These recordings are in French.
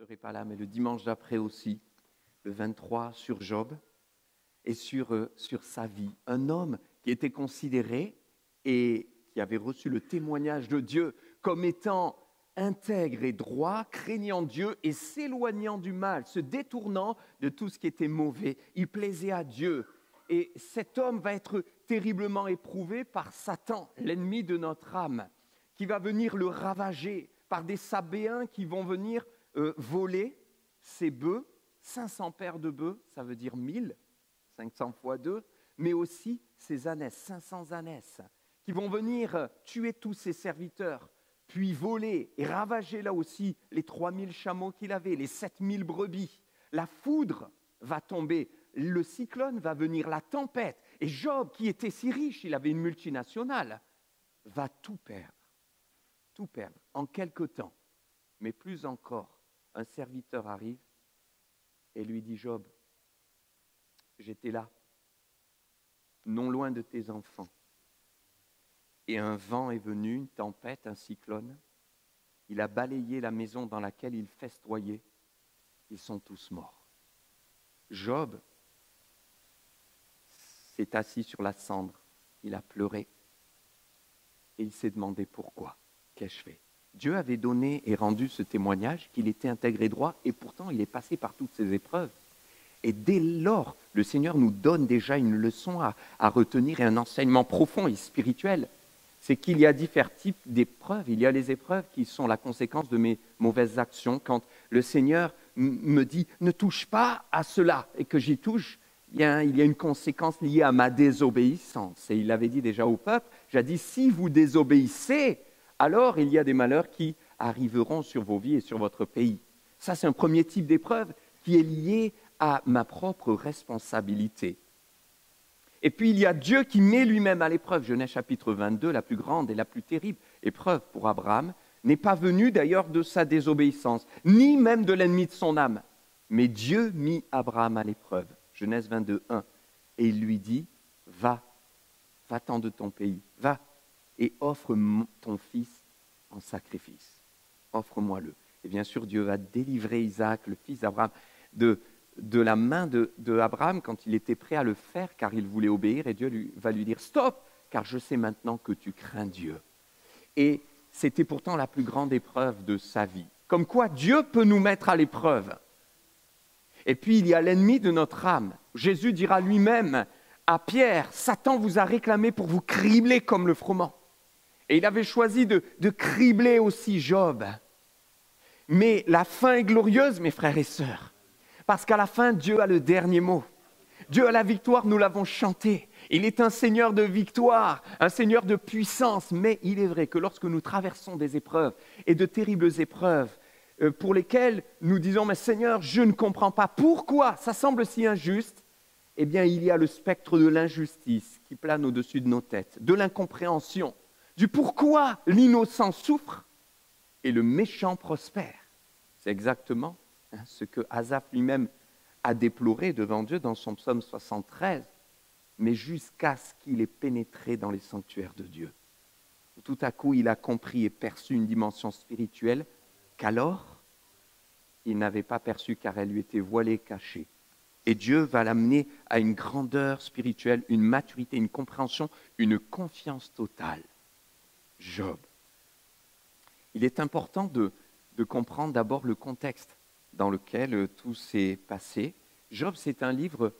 serai pas là, mais le dimanche d'après aussi, le 23, sur Job et sur sa vie. Un homme qui était considéré et qui avait reçu le témoignage de Dieu comme étant intègre et droit, craignant Dieu et s'éloignant du mal, se détournant de tout ce qui était mauvais. Il plaisait à Dieu. Et cet homme va être terriblement éprouvé par Satan, l'ennemi de notre âme, qui va venir le ravager par des Sabéens qui vont venir voler ses bœufs, 500 paires de bœufs, ça veut dire 1000, 500 fois 2, mais aussi ses ânesses, 500 ânesses, qui vont venir tuer tous ses serviteurs, puis voler et ravager là aussi les 3000 chameaux qu'il avait, les 7000 brebis. La foudre va tomber, le cyclone va venir, la tempête. Et Job, qui était si riche, il avait une multinationale, va tout perdre en quelque temps. Mais plus encore, un serviteur arrive et lui dit, Job, j'étais là, non loin de tes enfants. Et un vent est venu, une tempête, un cyclone. Il a balayé la maison dans laquelle il festoyait. Ils sont tous morts. Job s'est assis sur la cendre. Il a pleuré. Et il s'est demandé pourquoi. Qu'ai-je fait ? Dieu avait donné et rendu ce témoignage qu'il était intégré droit et pourtant il est passé par toutes ces épreuves. Et dès lors, le Seigneur nous donne déjà une leçon à retenir et un enseignement profond et spirituel. C'est qu'il y a différents types d'épreuves. Il y a les épreuves qui sont la conséquence de mes mauvaises actions. Quand le Seigneur me dit « ne touche pas à cela » et que j'y touche, il y a une conséquence liée à ma désobéissance. Et il l'avait dit déjà au peuple, « si vous désobéissez, alors il y a des malheurs qui arriveront sur vos vies et sur votre pays. » Ça, c'est un premier type d'épreuve qui est lié à ma propre responsabilité. Et puis, il y a Dieu qui met lui-même à l'épreuve. Genèse chapitre 22, la plus grande et la plus terrible épreuve pour Abraham, n'est pas venue d'ailleurs de sa désobéissance, ni même de l'ennemi de son âme. Mais Dieu mit Abraham à l'épreuve. Genèse 22, 1. Et il lui dit, va-t'en de ton pays, va et offre ton fils en sacrifice. Offre-moi-le. Et bien sûr, Dieu va délivrer Isaac, le fils d'Abraham, de la main d'Abraham quand il était prêt à le faire, car il voulait obéir, et Dieu va lui dire « Stop, car je sais maintenant que tu crains Dieu. » Et c'était pourtant la plus grande épreuve de sa vie. Comme quoi Dieu peut nous mettre à l'épreuve. Et puis il y a l'ennemi de notre âme. Jésus dira lui-même à Pierre « Satan vous a réclamé pour vous cribler comme le froment. » Et il avait choisi de cribler aussi Job. Mais la fin est glorieuse, mes frères et sœurs. Parce qu'à la fin, Dieu a le dernier mot. Dieu a la victoire, nous l'avons chanté. Il est un Seigneur de victoire, un Seigneur de puissance. Mais il est vrai que lorsque nous traversons des épreuves, et de terribles épreuves, pour lesquelles nous disons « Mais Seigneur, je ne comprends pas. Pourquoi ça semble si injuste ?» Eh bien, il y a le spectre de l'injustice qui plane au-dessus de nos têtes, de l'incompréhension, du pourquoi l'innocent souffre et le méchant prospère. C'est exactement ce que Asaph lui-même a déploré devant Dieu dans son psaume 73, mais jusqu'à ce qu'il ait pénétré dans les sanctuaires de Dieu. Tout à coup, il a compris et perçu une dimension spirituelle qu'alors, il n'avait pas perçue car elle lui était voilée, cachée. Et Dieu va l'amener à une grandeur spirituelle, une maturité, une compréhension, une confiance totale. Job. Il est important de comprendre d'abord le contexte dans lequel tout s'est passé. Job, c'est un livre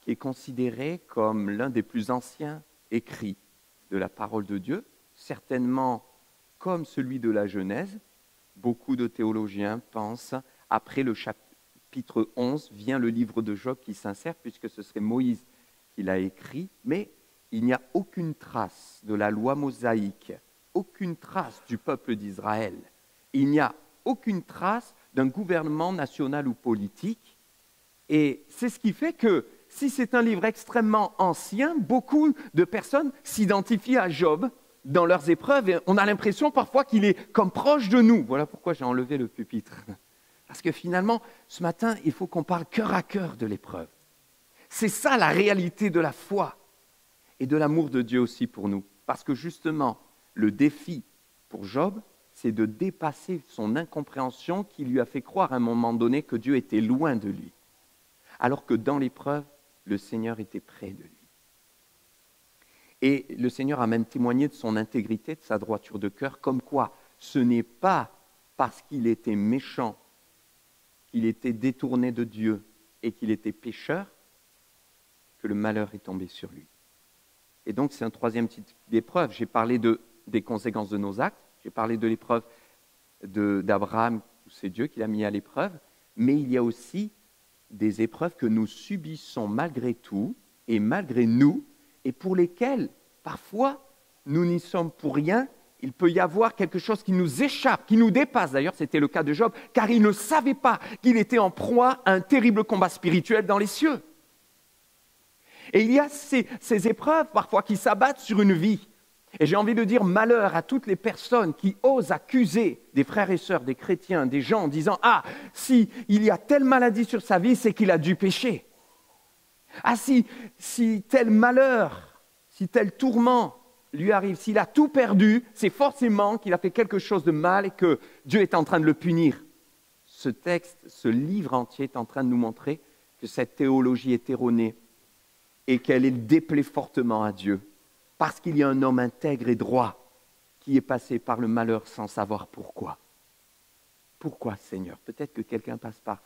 qui est considéré comme l'un des plus anciens écrits de la parole de Dieu, certainement comme celui de la Genèse. Beaucoup de théologiens pensent, après le chapitre 11, vient le livre de Job qui s'insère, puisque ce serait Moïse qui l'a écrit, mais il n'y a aucune trace de la loi mosaïque, aucune trace du peuple d'Israël. Il n'y a aucune trace d'un gouvernement national ou politique. Et c'est ce qui fait que, si c'est un livre extrêmement ancien, beaucoup de personnes s'identifient à Job dans leurs épreuves. Et on a l'impression parfois qu'il est comme proche de nous. Voilà pourquoi j'ai enlevé le pupitre. Parce que finalement, ce matin, il faut qu'on parle cœur à cœur de l'épreuve. C'est ça la réalité de la foi et de l'amour de Dieu aussi pour nous. Parce que justement, le défi pour Job, c'est de dépasser son incompréhension qui lui a fait croire à un moment donné que Dieu était loin de lui. Alors que dans l'épreuve, le Seigneur était près de lui. Et le Seigneur a même témoigné de son intégrité, de sa droiture de cœur, comme quoi ce n'est pas parce qu'il était méchant, qu'il était détourné de Dieu et qu'il était pécheur, que le malheur est tombé sur lui. Et donc c'est un troisième type d'épreuve. J'ai parlé des conséquences de nos actes, j'ai parlé de l'épreuve d'Abraham, où c'est Dieu qui l'a mis à l'épreuve, mais il y a aussi des épreuves que nous subissons malgré tout et malgré nous, et pour lesquelles, parfois, nous n'y sommes pour rien. Il peut y avoir quelque chose qui nous échappe, qui nous dépasse. D'ailleurs, c'était le cas de Job, car il ne savait pas qu'il était en proie à un terrible combat spirituel dans les cieux. Et il y a ces épreuves, parfois, qui s'abattent sur une vie. Et j'ai envie de dire malheur à toutes les personnes qui osent accuser des frères et sœurs, des chrétiens, des gens en disant « Ah, si il y a telle maladie sur sa vie, c'est qu'il a dû pécher. Ah, si tel malheur, si tel tourment lui arrive, s'il a tout perdu, c'est forcément qu'il a fait quelque chose de mal et que Dieu est en train de le punir. » Ce texte, ce livre entier est en train de nous montrer que cette théologie est erronée et qu'elle déplaît fortement à Dieu. Parce qu'il y a un homme intègre et droit qui est passé par le malheur sans savoir pourquoi. Pourquoi, Seigneur? Peut-être que quelqu'un passe par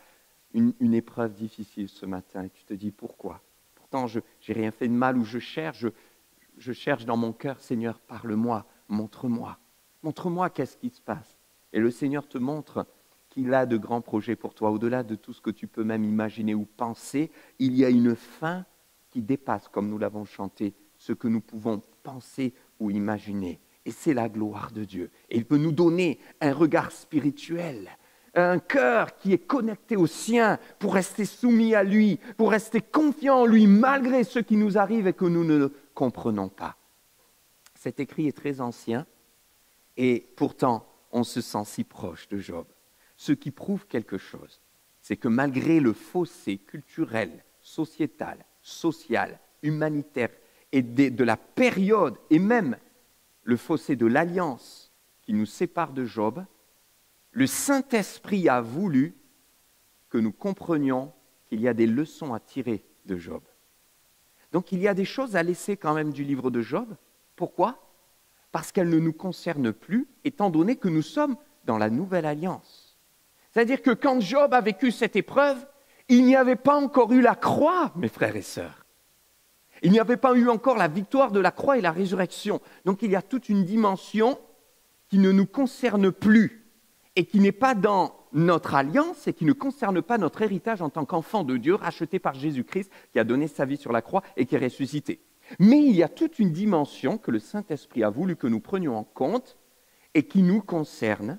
une épreuve difficile ce matin et tu te dis pourquoi? Pourtant, je n'ai rien fait de mal ou je cherche dans mon cœur, Seigneur, parle-moi, montre-moi. Montre-moi qu'est-ce qui se passe. Et le Seigneur te montre qu'il a de grands projets pour toi. Au-delà de tout ce que tu peux même imaginer ou penser, il y a une fin qui dépasse, comme nous l'avons chanté, ce que nous pouvons penser ou imaginer. Et c'est la gloire de Dieu. Et il peut nous donner un regard spirituel, un cœur qui est connecté au sien pour rester soumis à lui, pour rester confiant en lui malgré ce qui nous arrive et que nous ne comprenons pas. Cet écrit est très ancien et pourtant on se sent si proche de Job. Ce qui prouve quelque chose, c'est que malgré le fossé culturel, sociétal, social, humanitaire, et de la période, et même le fossé de l'alliance qui nous sépare de Job, le Saint-Esprit a voulu que nous comprenions qu'il y a des leçons à tirer de Job. Donc il y a des choses à laisser quand même du livre de Job. Pourquoi? Parce qu'elles ne nous concernent plus, étant donné que nous sommes dans la nouvelle alliance. C'est-à-dire que quand Job a vécu cette épreuve, il n'y avait pas encore eu la croix, mes frères et sœurs. Il n'y avait pas eu encore la victoire de la croix et la résurrection. Donc il y a toute une dimension qui ne nous concerne plus et qui n'est pas dans notre alliance et qui ne concerne pas notre héritage en tant qu'enfant de Dieu, racheté par Jésus-Christ, qui a donné sa vie sur la croix et qui est ressuscité. Mais il y a toute une dimension que le Saint-Esprit a voulu que nous prenions en compte et qui nous concerne.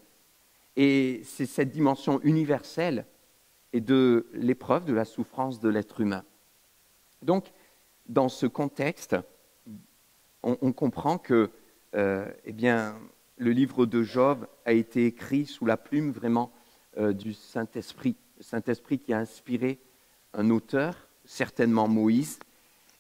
Et c'est cette dimension universelle et de l'épreuve de la souffrance de l'être humain. Donc, dans ce contexte, on comprend que le livre de Job a été écrit sous la plume vraiment du Saint-Esprit. Le Saint-Esprit qui a inspiré un auteur, certainement Moïse.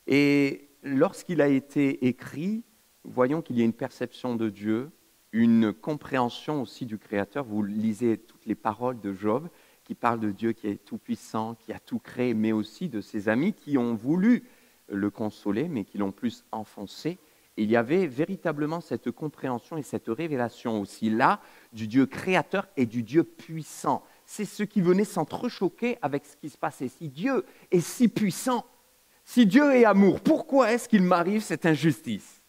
Et lorsqu'il a été écrit, voyons qu'il y a une perception de Dieu, une compréhension aussi du Créateur. Vous lisez toutes les paroles de Job qui parlent de Dieu qui est tout-puissant, qui a tout créé, mais aussi de ses amis qui ont voulu le consoler, mais qui l'ont plus enfoncé. Et il y avait véritablement cette compréhension et cette révélation aussi là du Dieu créateur et du Dieu puissant. C'est ce qui venait s'entrechoquer avec ce qui se passait. Si Dieu est si puissant, si Dieu est amour, pourquoi est-ce qu'il m'arrive cette injustice?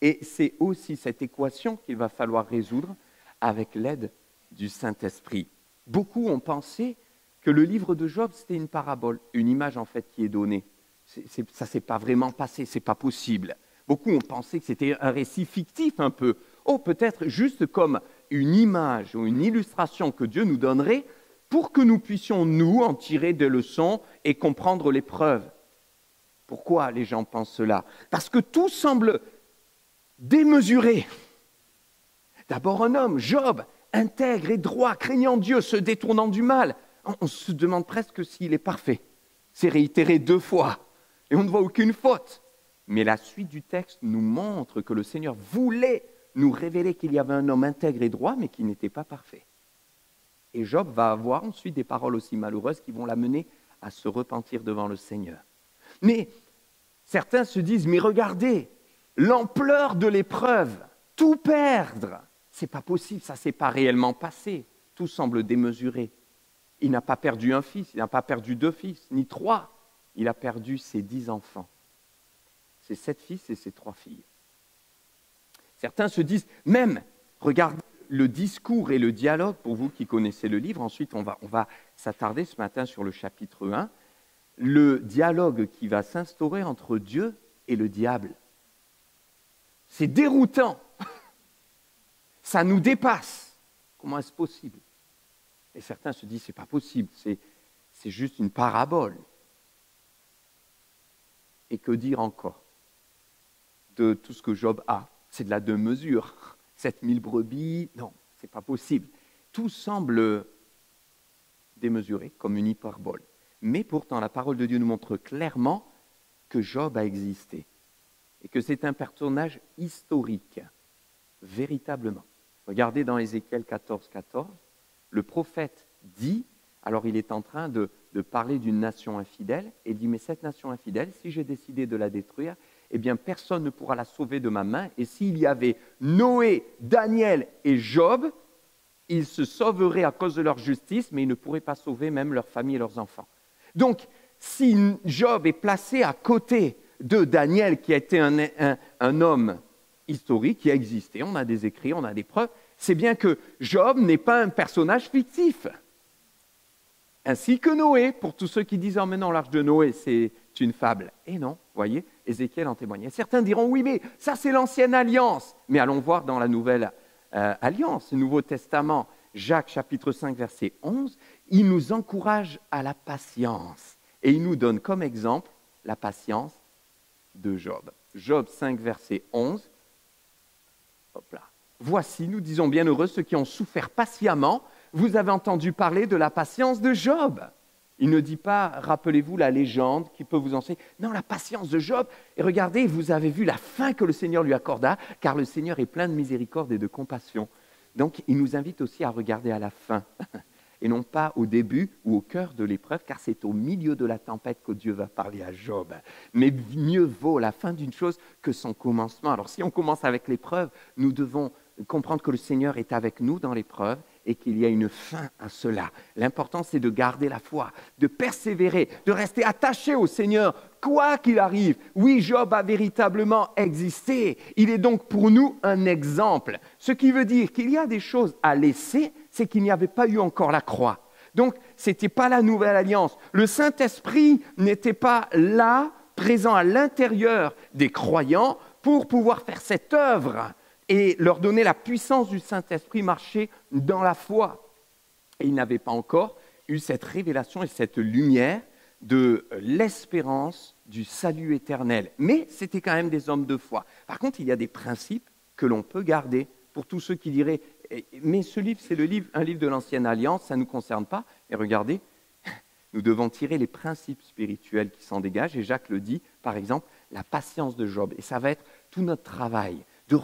Et c'est aussi cette équation qu'il va falloir résoudre avec l'aide du Saint-Esprit. Beaucoup ont pensé que le livre de Job, c'était une parabole, une image en fait qui est donnée. Ça ne s'est pas vraiment passé, ce n'est pas possible. Beaucoup ont pensé que c'était un récit fictif un peu. Oh, peut-être juste comme une image ou une illustration que Dieu nous donnerait pour que nous puissions, nous, en tirer des leçons et comprendre l'épreuve. Pourquoi les gens pensent cela? Parce que tout semble démesuré. D'abord un homme, Job, intègre et droit, craignant Dieu, se détournant du mal. On se demande presque s'il est parfait. C'est réitéré 2 fois. Et on ne voit aucune faute. Mais la suite du texte nous montre que le Seigneur voulait nous révéler qu'il y avait un homme intègre et droit, mais qui n'était pas parfait. Et Job va avoir ensuite des paroles aussi malheureuses qui vont l'amener à se repentir devant le Seigneur. Mais certains se disent, mais regardez, l'ampleur de l'épreuve, tout perdre, c'est pas possible, ça s'est pas réellement passé. Tout semble démesuré. Il n'a pas perdu un fils, il n'a pas perdu 2 fils, ni 3. Il a perdu ses 10 enfants. Ses 7 fils et ses 3 filles. Certains se disent, même, regardez le discours et le dialogue, pour vous qui connaissez le livre, ensuite on va s'attarder ce matin sur le chapitre 1, le dialogue qui va s'instaurer entre Dieu et le diable. C'est déroutant. Ça nous dépasse. Comment est-ce possible? Et certains se disent, c'est pas possible, c'est juste une parabole. Et que dire encore de tout ce que Job a? C'est de la demi-mesure. 7000 brebis, non, c'est pas possible. Tout semble démesuré, comme une hyperbole. Mais pourtant, la parole de Dieu nous montre clairement que Job a existé et que c'est un personnage historique, véritablement. Regardez dans Ézéchiel 14, 14, le prophète dit, alors il est en train de parler d'une nation infidèle, et il dit, mais cette nation infidèle, si j'ai décidé de la détruire, eh bien personne ne pourra la sauver de ma main, et s'il y avait Noé, Daniel et Job, ils se sauveraient à cause de leur justice, mais ils ne pourraient pas sauver même leur famille et leurs enfants. Donc, si Job est placé à côté de Daniel, qui a été un homme historique, qui a existé, on a des écrits, on a des preuves, c'est bien que Job n'est pas un personnage fictif. Ainsi que Noé, pour tous ceux qui disent « Oh mais non, l'arche de Noé, c'est une fable ». Et non, voyez, Ézéchiel en témoignait. Certains diront « Oui, mais ça c'est l'ancienne alliance ». Mais allons voir dans la nouvelle alliance, le Nouveau Testament, Jacques chapitre 5, verset 11, il nous encourage à la patience. Et il nous donne comme exemple la patience de Job. Job 5, verset 11. Hop là. Voici, nous disons bienheureux ceux qui ont souffert patiemment. Vous avez entendu parler de la patience de Job. Il ne dit pas, rappelez-vous la légende qui peut vous enseigner. Non, la patience de Job. Et regardez, vous avez vu la fin que le Seigneur lui accorda, car le Seigneur est plein de miséricorde et de compassion. Donc, il nous invite aussi à regarder à la fin, et non pas au début ou au cœur de l'épreuve, car c'est au milieu de la tempête que Dieu va parler à Job. Mais mieux vaut la fin d'une chose que son commencement. Alors, si on commence avec l'épreuve, nous devons comprendre que le Seigneur est avec nous dans l'épreuve et qu'il y a une fin à cela. L'important, c'est de garder la foi, de persévérer, de rester attaché au Seigneur, quoi qu'il arrive. Oui, Job a véritablement existé. Il est donc pour nous un exemple. Ce qui veut dire qu'il y a des choses à laisser, c'est qu'il n'y avait pas eu encore la croix. Donc, ce n'était pas la nouvelle alliance. Le Saint-Esprit n'était pas là, présent à l'intérieur des croyants, pour pouvoir faire cette œuvre et leur donner la puissance du Saint-Esprit, marcher dans la foi. Et ils n'avaient pas encore eu cette révélation et cette lumière de l'espérance du salut éternel. Mais c'était quand même des hommes de foi. Par contre, il y a des principes que l'on peut garder pour tous ceux qui diraient « Mais ce livre, c'est un livre de l'Ancienne Alliance, ça ne nous concerne pas. » Et regardez, nous devons tirer les principes spirituels qui s'en dégagent. Et Jacques le dit, par exemple, la patience de Job. Et ça va être tout notre travail. De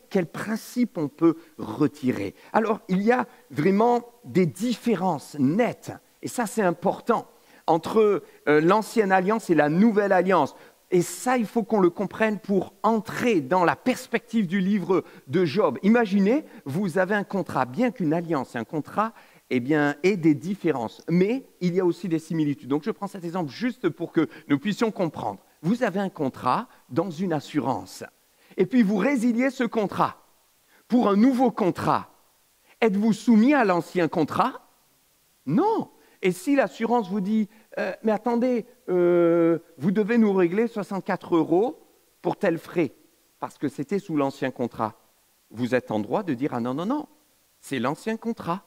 quel principe on peut retirer. Alors, il y a vraiment des différences nettes, et ça c'est important, entre l'ancienne alliance et la nouvelle alliance. Et ça, il faut qu'on le comprenne pour entrer dans la perspective du livre de Job. Imaginez, vous avez un contrat, bien qu'une alliance et un contrat ait des différences, mais il y a aussi des similitudes. Donc je prends cet exemple juste pour que nous puissions comprendre. Vous avez un contrat dans une assurance. Et puis vous résiliez ce contrat pour un nouveau contrat. Êtes-vous soumis à l'ancien contrat? Non. Et si l'assurance vous dit « Mais attendez, vous devez nous régler 64 € pour tel frais, parce que c'était sous l'ancien contrat », vous êtes en droit de dire « Ah non, non, non, c'est l'ancien contrat ».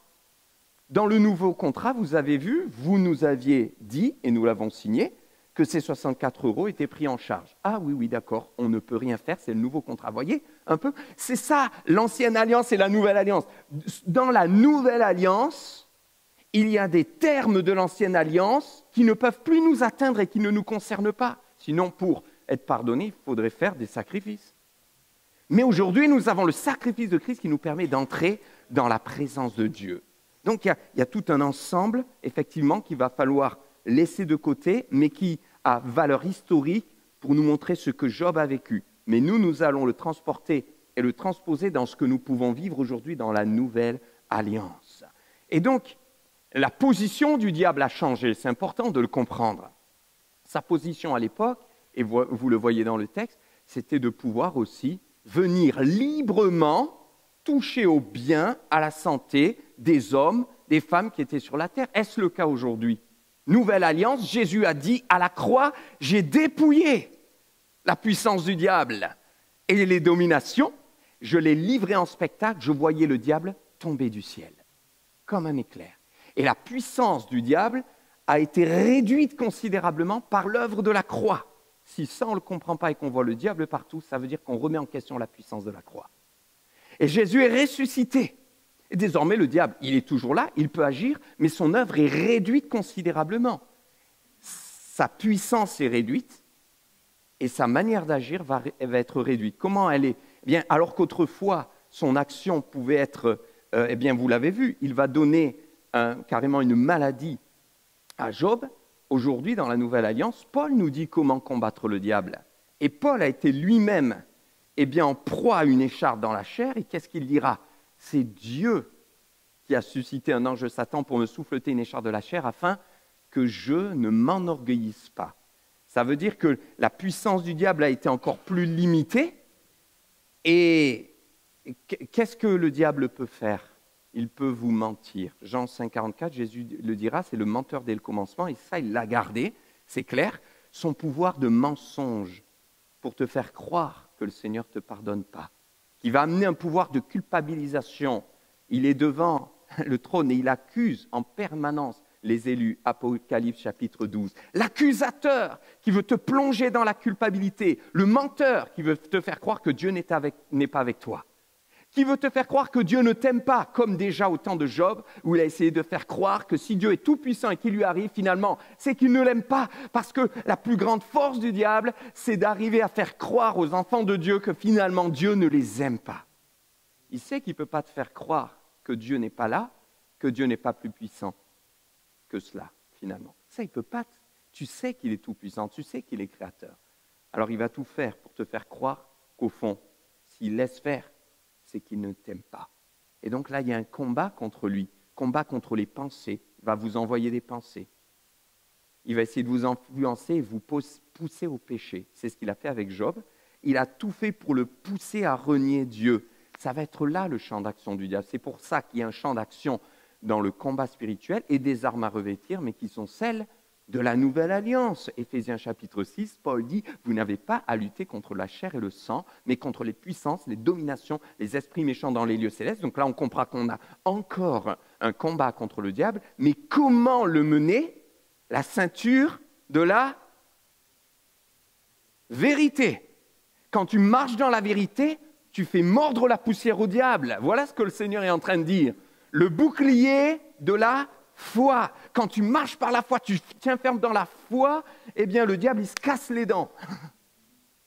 Dans le nouveau contrat, vous avez vu, vous nous aviez dit, et nous l'avons signé, que ces 64 € étaient pris en charge. Ah oui, d'accord, on ne peut rien faire, c'est le nouveau contrat. Voyez un peu? C'est ça, l'ancienne alliance et la nouvelle alliance. Dans la nouvelle alliance, il y a des termes de l'ancienne alliance qui ne peuvent plus nous atteindre et qui ne nous concernent pas. Sinon, pour être pardonné, il faudrait faire des sacrifices. Mais aujourd'hui, nous avons le sacrifice de Christ qui nous permet d'entrer dans la présence de Dieu. Donc il y a tout un ensemble, effectivement, qu'il va falloir laisser de côté, mais qui a valeur historique pour nous montrer ce que Job a vécu. Mais nous allons le transporter et le transposer dans ce que nous pouvons vivre aujourd'hui dans la nouvelle alliance. Et donc, la position du diable a changé, c'est important de le comprendre. Sa position à l'époque, et vous le voyez dans le texte, c'était de pouvoir aussi venir librement toucher au bien, à la santé des hommes, des femmes qui étaient sur la terre. Est-ce le cas aujourd'hui? Nouvelle alliance, Jésus a dit à la croix, j'ai dépouillé la puissance du diable et les dominations, je l'ai livré en spectacle, je voyais le diable tomber du ciel, comme un éclair. Et la puissance du diable a été réduite considérablement par l'œuvre de la croix. Si ça, on ne le comprend pas et qu'on voit le diable partout, ça veut dire qu'on remet en question la puissance de la croix. Et Jésus est ressuscité. Et désormais, le diable, il est toujours là, il peut agir, mais son œuvre est réduite considérablement. Sa puissance est réduite et sa manière d'agir va être réduite. Comment elle est? Eh bien, alors qu'autrefois, son action pouvait être, eh bien, vous l'avez vu, il va donner carrément une maladie à Job. Aujourd'hui, dans la Nouvelle Alliance, Paul nous dit comment combattre le diable. Et Paul a été lui-même en proie à une écharpe dans la chair. Et qu'est-ce qu'il dira? C'est Dieu qui a suscité un ange de Satan pour me souffleter une écharpe de la chair afin que je ne m'enorgueillisse pas. Ça veut dire que la puissance du diable a été encore plus limitée. Et qu'est-ce que le diable peut faire? Il peut vous mentir. Jean 5,44, Jésus le dira, c'est le menteur dès le commencement, et ça, il l'a gardé, c'est clair, son pouvoir de mensonge pour te faire croire que le Seigneur ne te pardonne pas, qui va amener un pouvoir de culpabilisation. Il est devant le trône et il accuse en permanence les élus, Apocalypse chapitre 12. L'accusateur qui veut te plonger dans la culpabilité, le menteur qui veut te faire croire que Dieu n'est pas avec toi, qui veut te faire croire que Dieu ne t'aime pas, comme déjà au temps de Job, où il a essayé de faire croire que si Dieu est tout-puissant et qu'il lui arrive, finalement, c'est qu'il ne l'aime pas, parce que la plus grande force du diable, c'est d'arriver à faire croire aux enfants de Dieu que finalement Dieu ne les aime pas. Il sait qu'il ne peut pas te faire croire que Dieu n'est pas là, que Dieu n'est pas plus puissant que cela, finalement. Ça, il ne peut pas. Tu sais qu'il est tout-puissant, tu sais qu'il est créateur. Alors il va tout faire pour te faire croire qu'au fond, s'il laisse faire, c'est qu'il ne t'aime pas. Et donc là, il y a un combat contre lui, combat contre les pensées. Il va vous envoyer des pensées. Il va essayer de vous influencer et vous pousser au péché. C'est ce qu'il a fait avec Job. Il a tout fait pour le pousser à renier Dieu. Ça va être là le champ d'action du diable. C'est pour ça qu'il y a un champ d'action dans le combat spirituel et des armes à revêtir, mais qui sont celles de la nouvelle alliance. Éphésiens chapitre 6, Paul dit, vous n'avez pas à lutter contre la chair et le sang, mais contre les puissances, les dominations, les esprits méchants dans les lieux célestes. Donc là, on comprend qu'on a encore un combat contre le diable, mais comment le mener? La ceinture de la vérité. Quand tu marches dans la vérité, tu fais mordre la poussière au diable. Voilà ce que le Seigneur est en train de dire. Le bouclier de la foi. Quand tu marches par la foi, tu tiens ferme dans la foi, eh bien le diable, il se casse les dents.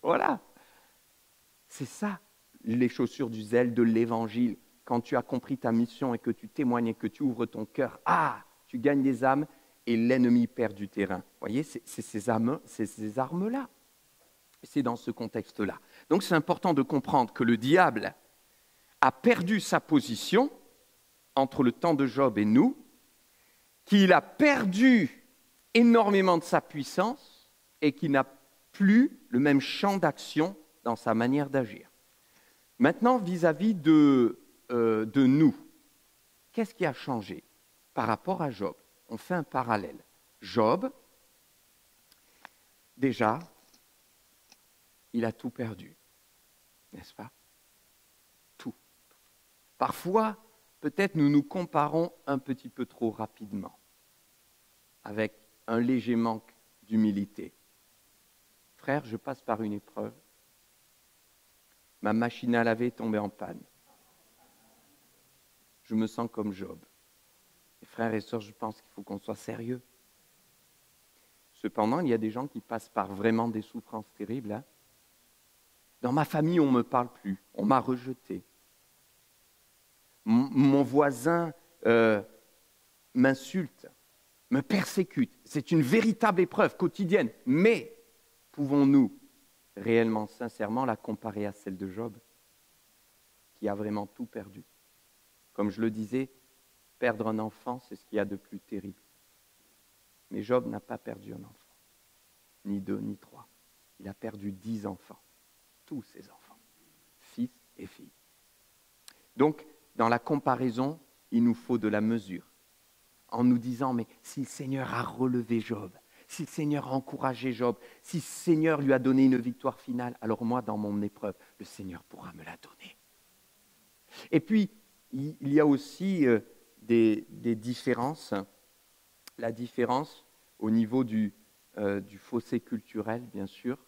Voilà. C'est ça, les chaussures du zèle de l'évangile. Quand tu as compris ta mission et que tu témoignes et que tu ouvres ton cœur, tu gagnes des âmes et l'ennemi perd du terrain. Vous voyez, c'est ces armes-là. C'est dans ce contexte-là. Donc c'est important de comprendre que le diable a perdu sa position entre le temps de Job et nous, qu'il a perdu énormément de sa puissance et qu'il n'a plus le même champ d'action dans sa manière d'agir. Maintenant, vis-à-vis de nous, qu'est-ce qui a changé par rapport à Job? On fait un parallèle. Job, déjà, il a tout perdu, n'est-ce pas? Tout. Parfois, peut-être nous nous comparons un petit peu trop rapidement, avec un léger manque d'humilité. Frère, je passe par une épreuve. Ma machine à laver est tombée en panne. Je me sens comme Job. Et frères et sœurs, je pense qu'il faut qu'on soit sérieux. Cependant, il y a des gens qui passent par vraiment des souffrances terribles. Dans ma famille, on ne me parle plus, on m'a rejeté. Mon voisin m'insulte, me persécute. C'est une véritable épreuve quotidienne. Mais pouvons-nous réellement, sincèrement, la comparer à celle de Job, qui a vraiment tout perdu? Comme je le disais, perdre un enfant, c'est ce qu'il y a de plus terrible. Mais Job n'a pas perdu un enfant, ni 2, ni 3. Il a perdu 10 enfants, tous ses enfants, fils et filles. Donc, dans la comparaison, il nous faut de la mesure. En nous disant, mais si le Seigneur a relevé Job, si le Seigneur a encouragé Job, si le Seigneur lui a donné une victoire finale, alors moi, dans mon épreuve, le Seigneur pourra me la donner. Et puis, il y a aussi des différences. La différence au niveau du fossé culturel, bien sûr.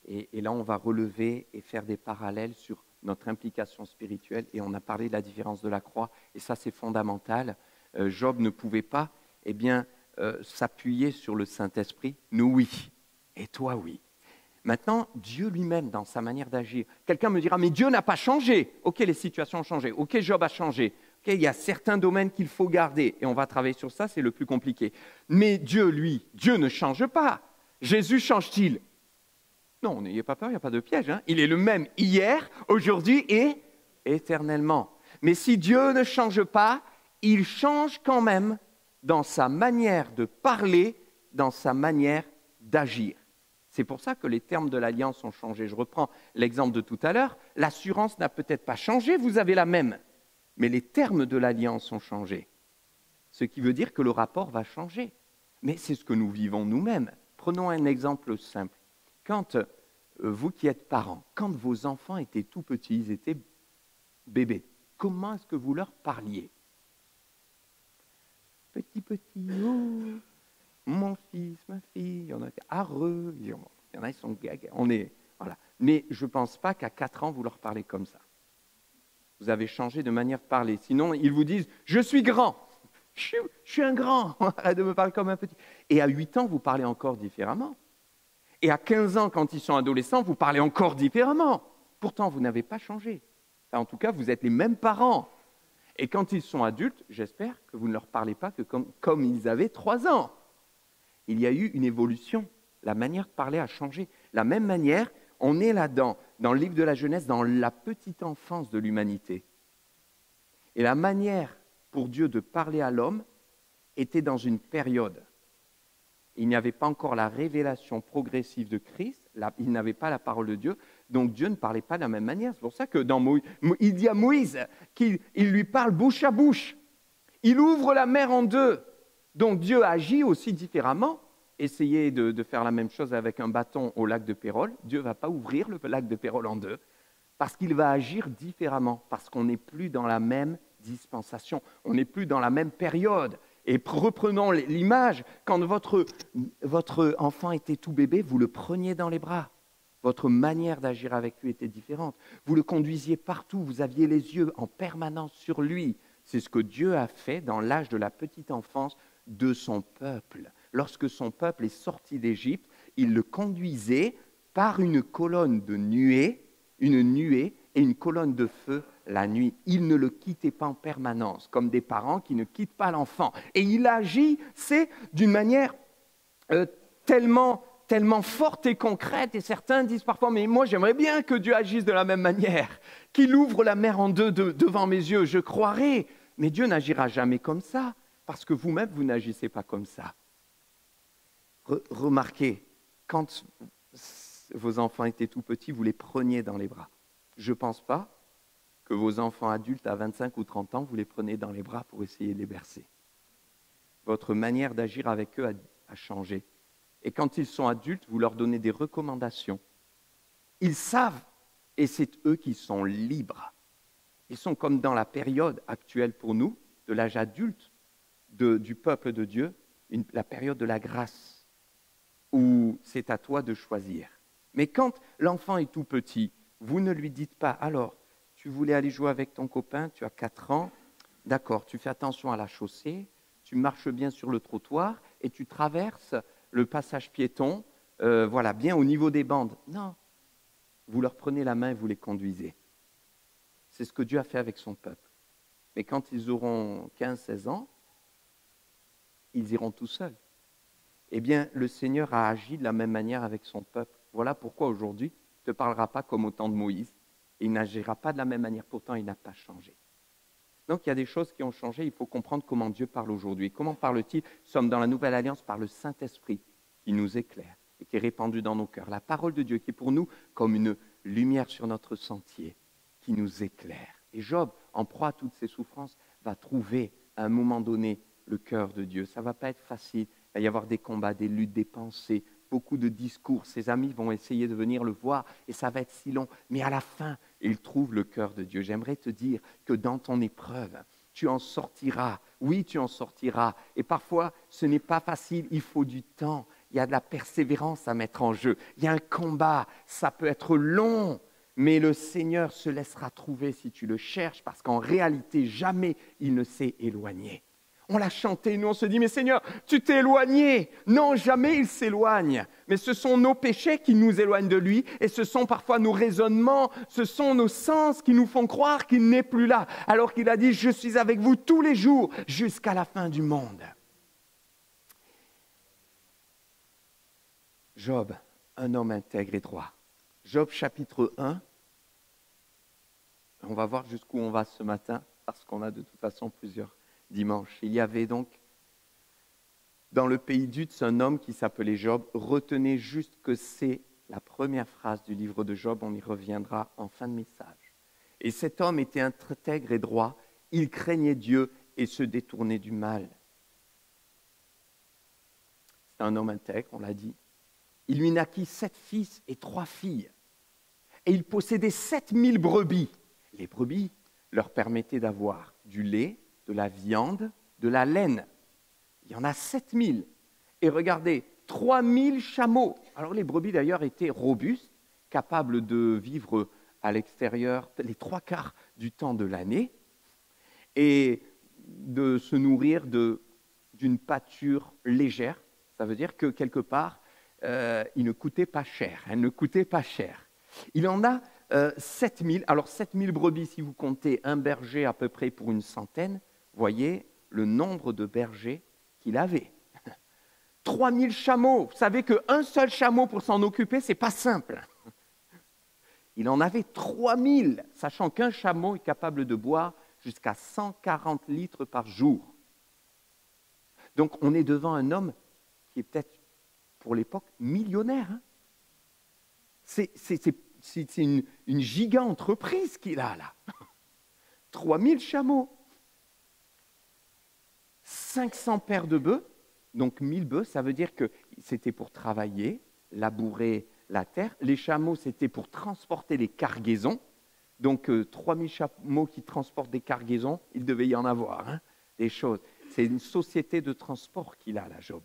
Et là, on va relever et faire des parallèles sur notre implication spirituelle. Et on a parlé de la différence de la croix. Et ça, c'est fondamental. Job ne pouvait pas s'appuyer sur le Saint-Esprit. Nous, oui. Et toi, oui. Maintenant, Dieu lui-même, dans sa manière d'agir, quelqu'un me dira, mais Dieu n'a pas changé. Ok, les situations ont changé. Ok, Job a changé. Ok, il y a certains domaines qu'il faut garder. Et on va travailler sur ça, c'est le plus compliqué. Mais Dieu, lui, Dieu ne change pas. Jésus change-t-il? Non, n'ayez pas peur, il n'y a pas de piège. Hein. Il est le même hier, aujourd'hui et éternellement. Mais si Dieu ne change pas, il change quand même dans sa manière de parler, dans sa manière d'agir. C'est pour ça que les termes de l'alliance ont changé. Je reprends l'exemple de tout à l'heure. L'assurance n'a peut-être pas changé, vous avez la même. Mais les termes de l'alliance ont changé. Ce qui veut dire que le rapport va changer. Mais c'est ce que nous vivons nous-mêmes. Prenons un exemple simple. Quand vous qui êtes parents, quand vos enfants étaient tout petits, ils étaient bébés, comment est-ce que vous leur parliez? Petit, oh, mon fils, ma fille, on a été areux, il y en a, ils sont gaga, voilà. Mais je ne pense pas qu'à 4 ans, vous leur parlez comme ça. Vous avez changé de manière de parler. Sinon, ils vous disent « je suis grand ». Je suis un grand, arrête de me parler comme un petit. Et à 8 ans, vous parlez encore différemment. Et à 15 ans, quand ils sont adolescents, vous parlez encore différemment. Pourtant, vous n'avez pas changé. Enfin, en tout cas, vous êtes les mêmes parents. Et quand ils sont adultes, j'espère que vous ne leur parlez pas que comme ils avaient 3 ans. Il y a eu une évolution. La manière de parler a changé. La même manière, on est là-dedans, dans le livre de la Genèse, dans la petite enfance de l'humanité. Et la manière pour Dieu de parler à l'homme était dans une période. Il n'y avait pas encore la révélation progressive de Christ, il n'avait pas la parole de Dieu, donc Dieu ne parlait pas de la même manière. C'est pour ça que il dit à Moïse qu'il lui parle bouche à bouche. Il ouvre la mer en deux. Donc Dieu agit aussi différemment. Essayez de faire la même chose avec un bâton au lac de Pérol. Dieu ne va pas ouvrir le lac de Pérol en deux, parce qu'il va agir différemment, parce qu'on n'est plus dans la même dispensation, on n'est plus dans la même période. Et reprenons l'image, quand votre enfant était tout bébé, vous le preniez dans les bras. Votre manière d'agir avec lui était différente. Vous le conduisiez partout, vous aviez les yeux en permanence sur lui. C'est ce que Dieu a fait dans l'âge de la petite enfance de son peuple. Lorsque son peuple est sorti d'Égypte, il le conduisait par une colonne de nuée, une nuée et une colonne de feu la nuit. Il ne le quittait pas en permanence, comme des parents qui ne quittent pas l'enfant. Et il agit, c'est d'une manière tellement forte et concrète, et certains disent parfois, mais moi j'aimerais bien que Dieu agisse de la même manière, qu'il ouvre la mer en deux devant mes yeux, je croirais, mais Dieu n'agira jamais comme ça, parce que vous-même, vous n'agissez pas comme ça. Remarquez, quand vos enfants étaient tout petits, vous les preniez dans les bras. Je ne pense pas que vos enfants adultes à 25 ou 30 ans, vous les prenez dans les bras pour essayer de les bercer. Votre manière d'agir avec eux a changé. Et quand ils sont adultes, vous leur donnez des recommandations. Ils savent, et c'est eux qui sont libres. Ils sont comme dans la période actuelle pour nous, de l'âge adulte du peuple de Dieu, la période de la grâce, où c'est à toi de choisir. Mais quand l'enfant est tout petit, vous ne lui dites pas, alors, tu voulais aller jouer avec ton copain, tu as 4 ans, d'accord, tu fais attention à la chaussée, tu marches bien sur le trottoir et tu traverses le passage piéton, voilà, bien au niveau des bandes. Non, vous leur prenez la main et vous les conduisez. C'est ce que Dieu a fait avec son peuple. Mais quand ils auront 15-16 ans, ils iront tout seuls. Eh bien, le Seigneur a agi de la même manière avec son peuple. Voilà pourquoi aujourd'hui, il ne te parlera pas comme au temps de Moïse. Et il n'agira pas de la même manière. Pourtant, il n'a pas changé. Donc, il y a des choses qui ont changé. Il faut comprendre comment Dieu parle aujourd'hui. Comment parle-t-il? Nous sommes dans la Nouvelle Alliance par le Saint-Esprit qui nous éclaire et qui est répandu dans nos cœurs. La parole de Dieu qui est pour nous comme une lumière sur notre sentier, qui nous éclaire. Et Job, en proie à toutes ses souffrances, va trouver à un moment donné le cœur de Dieu. Ça ne va pas être facile. Il va y avoir des combats, des luttes, des pensées, beaucoup de discours. Ses amis vont essayer de venir le voir et ça va être si long. Mais à la fin, il trouve le cœur de Dieu. J'aimerais te dire que dans ton épreuve, tu en sortiras. Oui, tu en sortiras. Et parfois, ce n'est pas facile. Il faut du temps. Il y a de la persévérance à mettre en jeu. Il y a un combat. Ça peut être long. Mais le Seigneur se laissera trouver si tu le cherches, parce qu'en réalité, jamais il ne s'est éloigné. On l'a chanté, nous on se dit, mais Seigneur, tu t'es éloigné. Non, jamais il s'éloigne. Mais ce sont nos péchés qui nous éloignent de lui, et ce sont parfois nos raisonnements, ce sont nos sens qui nous font croire qu'il n'est plus là, alors qu'il a dit, je suis avec vous tous les jours jusqu'à la fin du monde. Job, un homme intègre et droit. Job chapitre 1, on va voir jusqu'où on va ce matin, parce qu'on a de toute façon plusieurs dimanches. Il y avait donc, dans le pays d'Uz, un homme qui s'appelait Job. Retenez juste que c'est la première phrase du livre de Job, on y reviendra en fin de message. Et cet homme était intègre et droit, il craignait Dieu et se détournait du mal. C'est un homme intègre, on l'a dit. Il lui naquit 7 fils et 3 filles. Et il possédait 7000 brebis. Les brebis leur permettaient d'avoir du lait, de la viande, de la laine. Il y en a 7000. Et regardez, 3000 chameaux. Alors les brebis d'ailleurs étaient robustes, capables de vivre à l'extérieur les 3/4 du temps de l'année et de se nourrir d'une pâture légère. Ça veut dire que quelque part, il ne coûtait pas cher. Elle ne coûtait pas cher. Il en a 7000. Alors 7000 brebis, si vous comptez un berger à peu près pour une centaine, voyez le nombre de bergers qu'il avait. 3000 chameaux. Vous savez qu'un seul chameau pour s'en occuper, ce n'est pas simple. Il en avait 3000, sachant qu'un chameau est capable de boire jusqu'à 140 litres par jour. Donc on est devant un homme qui est peut-être, pour l'époque, millionnaire. Hein. C'est une giga-entreprise qu'il a là. 3000 chameaux. 500 paires de bœufs, donc 1000 bœufs, ça veut dire que c'était pour travailler, labourer la terre. Les chameaux, c'était pour transporter les cargaisons. Donc 3000 chameaux qui transportent des cargaisons, il devait y en avoir, hein, des choses. C'est une société de transport qu'il a, la Job.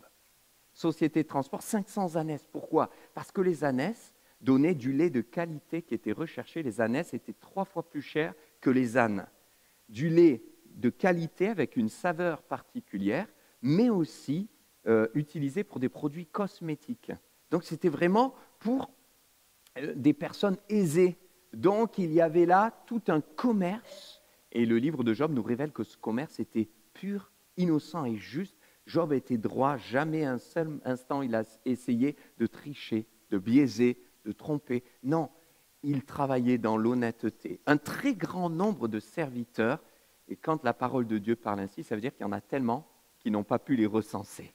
Société de transport, 500 ânesses. Pourquoi? Parce que les ânesses donnaient du lait de qualité qui était recherché. Les ânesses étaient 3 fois plus chères que les ânes. Du lait de qualité avec une saveur particulière, mais aussi utilisé pour des produits cosmétiques. Donc c'était vraiment pour des personnes aisées. Donc il y avait là tout un commerce, et le livre de Job nous révèle que ce commerce était pur, innocent et juste. Job était droit, jamais un seul instant il a essayé de tricher, de biaiser, de tromper. Non, il travaillait dans l'honnêteté. Un très grand nombre de serviteurs, et quand la parole de Dieu parle ainsi, ça veut dire qu'il y en a tellement qui n'ont pas pu les recenser.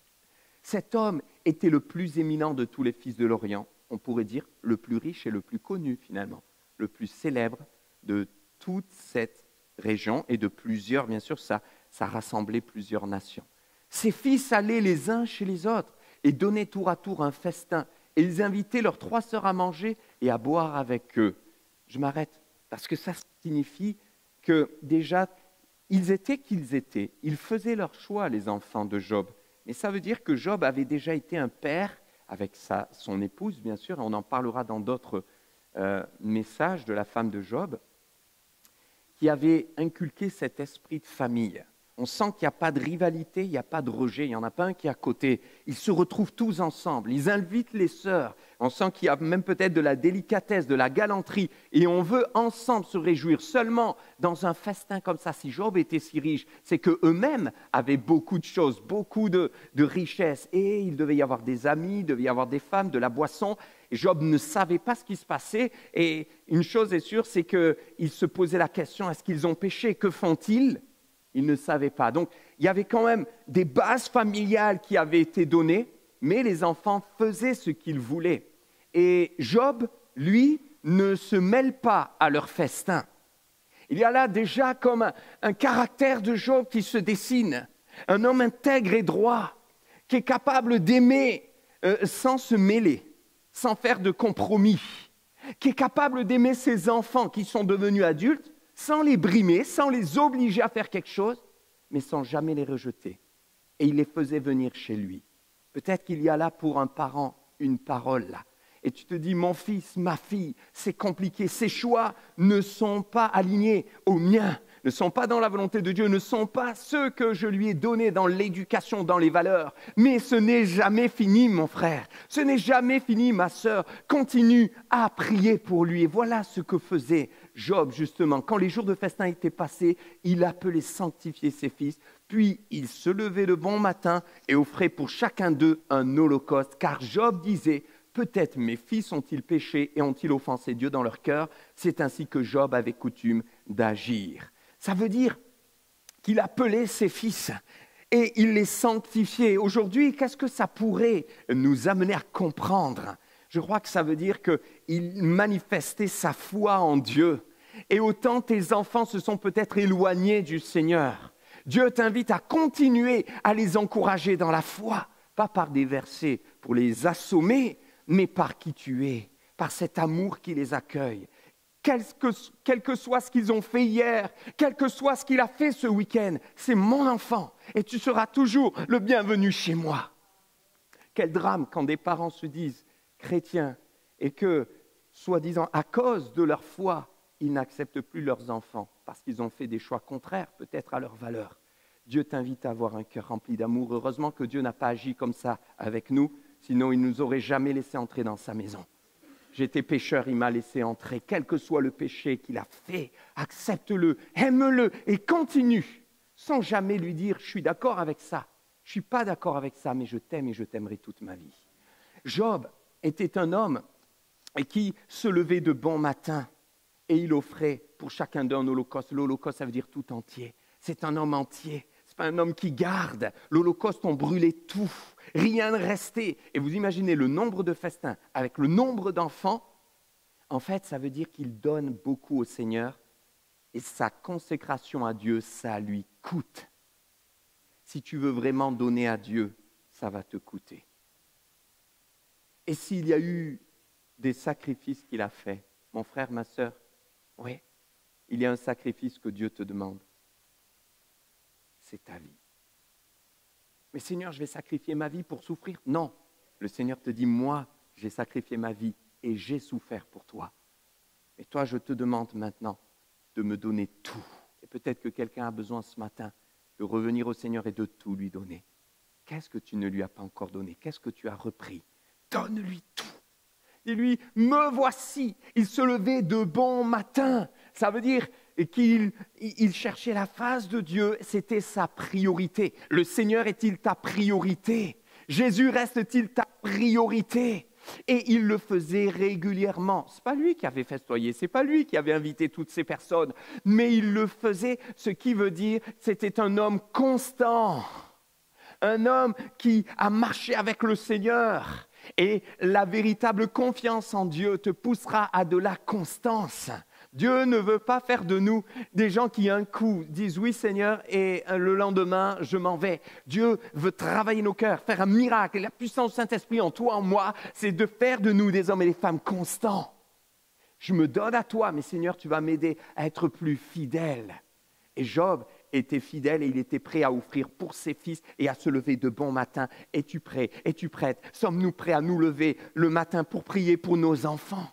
Cet homme était le plus éminent de tous les fils de l'Orient, on pourrait dire le plus riche et le plus connu finalement, le plus célèbre de toute cette région et de plusieurs, bien sûr, ça rassemblait plusieurs nations. Ses fils allaient les uns chez les autres et donnaient tour à tour un festin. Et ils invitaient leurs 3 sœurs à manger et à boire avec eux. Je m'arrête parce que ça signifie que déjà, ils étaient qu'ils étaient. Ils faisaient leur choix, les enfants de Job. Mais ça veut dire que Job avait déjà été un père avec son épouse, bien sûr, et on en parlera dans d'autres messages de la femme de Job, qui avait inculqué cet esprit de famille. On sent qu'il n'y a pas de rivalité, il n'y a pas de rejet, il n'y en a pas un qui est à côté. Ils se retrouvent tous ensemble, ils invitent les sœurs. On sent qu'il y a même peut-être de la délicatesse, de la galanterie. Et on veut ensemble se réjouir seulement dans un festin comme ça. Si Job était si riche, c'est qu'eux-mêmes avaient beaucoup de choses, beaucoup de richesses. Et il devait y avoir des amis, il devait y avoir des femmes, de la boisson. Et Job ne savait pas ce qui se passait. Et une chose est sûre, c'est qu'il se posait la question, est-ce qu'ils ont péché? Que font-ils? Il ne savait pas. Donc, il y avait quand même des bases familiales qui avaient été données, mais les enfants faisaient ce qu'ils voulaient. Et Job, lui, ne se mêle pas à leur festin. Il y a là déjà comme un caractère de Job qui se dessine. Un homme intègre et droit, qui est capable d'aimer sans se mêler, sans faire de compromis, qui est capable d'aimer ses enfants qui sont devenus adultes, sans les brimer, sans les obliger à faire quelque chose, mais sans jamais les rejeter. Et il les faisait venir chez lui. Peut-être qu'il y a là pour un parent une parole là. Et tu te dis, mon fils, ma fille, c'est compliqué. Ces choix ne sont pas alignés aux miens, ne sont pas dans la volonté de Dieu, ne sont pas ceux que je lui ai donnés dans l'éducation, dans les valeurs. Mais ce n'est jamais fini, mon frère. Ce n'est jamais fini, ma sœur. Continue à prier pour lui. Et voilà ce que faisait Job, justement. Quand les jours de festin étaient passés, il appelait sanctifier ses fils. Puis il se levait le bon matin et offrait pour chacun d'eux un holocauste. Car Job disait, peut-être mes fils ont-ils péché et ont-ils offensé Dieu dans leur cœur? C'est ainsi que Job avait coutume d'agir. Ça veut dire qu'il appelait ses fils et il les sanctifiait. Aujourd'hui, qu'est-ce que ça pourrait nous amener à comprendre? Je crois que ça veut dire qu'il manifestait sa foi en Dieu. Et autant tes enfants se sont peut-être éloignés du Seigneur, Dieu t'invite à continuer à les encourager dans la foi, pas par des versets pour les assommer, mais par qui tu es, par cet amour qui les accueille. Quel que soit ce qu'ils ont fait hier, quel que soit ce qu'il a fait ce week-end, c'est mon enfant et tu seras toujours le bienvenu chez moi. Quel drame quand des parents se disent chrétiens et que, soi-disant, à cause de leur foi, ils n'acceptent plus leurs enfants parce qu'ils ont fait des choix contraires peut-être à leurs valeurs. Dieu t'invite à avoir un cœur rempli d'amour. Heureusement que Dieu n'a pas agi comme ça avec nous, sinon il ne nous aurait jamais laissé entrer dans sa maison. J'étais pécheur, il m'a laissé entrer. Quel que soit le péché qu'il a fait, accepte-le, aime-le et continue, sans jamais lui dire « je suis d'accord avec ça, je ne suis pas d'accord avec ça, mais je t'aime et je t'aimerai toute ma vie ». Job était un homme qui se levait de bon matin et il offrait pour chacun d'eux un holocauste. L'holocauste, ça veut dire tout entier. C'est un homme entier. Ce n'est pas un homme qui garde. L'holocauste, on brûlait tout. Rien ne restait. Et vous imaginez le nombre de festins avec le nombre d'enfants. En fait, ça veut dire qu'il donne beaucoup au Seigneur et sa consécration à Dieu, ça lui coûte. Si tu veux vraiment donner à Dieu, ça va te coûter. Et s'il y a eu des sacrifices qu'il a faits, mon frère, ma sœur, oui, il y a un sacrifice que Dieu te demande. C'est ta vie. Mais Seigneur, je vais sacrifier ma vie pour souffrir. Non, le Seigneur te dit, moi, j'ai sacrifié ma vie et j'ai souffert pour toi. Et toi, je te demande maintenant de me donner tout. Et peut-être que quelqu'un a besoin ce matin de revenir au Seigneur et de tout lui donner. Qu'est-ce que tu ne lui as pas encore donné? Qu'est-ce que tu as repris? Donne-lui tout. Dis-lui, me voici. Il se levait de bon matin. Ça veut dire qu'il cherchait la face de Dieu. C'était sa priorité. Le Seigneur est-il ta priorité? Jésus reste-t-il ta priorité? Et il le faisait régulièrement. Ce n'est pas lui qui avait festoyé, ce n'est pas lui qui avait invité toutes ces personnes, mais il le faisait, ce qui veut dire c'était un homme constant, un homme qui a marché avec le Seigneur. Et la véritable confiance en Dieu te poussera à de la constance. Dieu ne veut pas faire de nous des gens qui un coup disent oui Seigneur et le lendemain je m'en vais. Dieu veut travailler nos cœurs, faire un miracle. Et la puissance du Saint-Esprit en toi, en moi, c'est de faire de nous des hommes et des femmes constants. Je me donne à toi, mais Seigneur, tu vas m'aider à être plus fidèle. Et Job était fidèle et il était prêt à offrir pour ses fils et à se lever de bon matin. Es-tu prêt? Es-tu prête? Sommes-nous prêts à nous lever le matin pour prier pour nos enfants?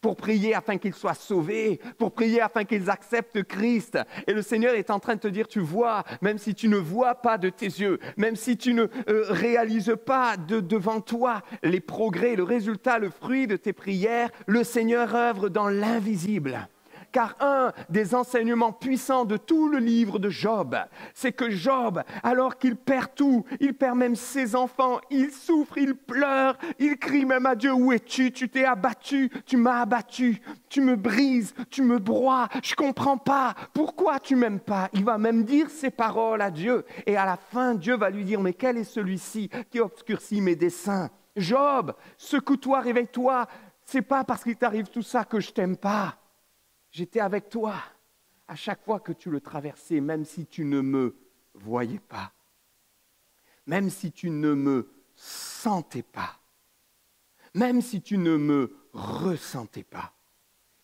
pour prier afin qu'ils soient sauvés, pour prier afin qu'ils acceptent Christ. Et le Seigneur est en train de te dire, tu vois, même si tu ne vois pas de tes yeux, même si tu ne réalises pas devant toi les progrès, le résultat, le fruit de tes prières, le Seigneur œuvre dans l'invisible. Car un des enseignements puissants de tout le livre de Job, c'est que Job, alors qu'il perd tout, il perd même ses enfants, il souffre, il pleure, il crie même à Dieu, où es-tu? Tu t'es abattu, tu m'as abattu, tu me brises, tu me broies, je ne comprends pas, pourquoi tu ne m'aimes pas? Il va même dire ces paroles à Dieu. Et à la fin, Dieu va lui dire, mais quel est celui-ci qui obscurcit mes desseins? Job, secoue-toi, réveille-toi, ce n'est pas parce qu'il t'arrive tout ça que je ne t'aime pas. J'étais avec toi à chaque fois que tu le traversais, même si tu ne me voyais pas, même si tu ne me sentais pas, même si tu ne me ressentais pas.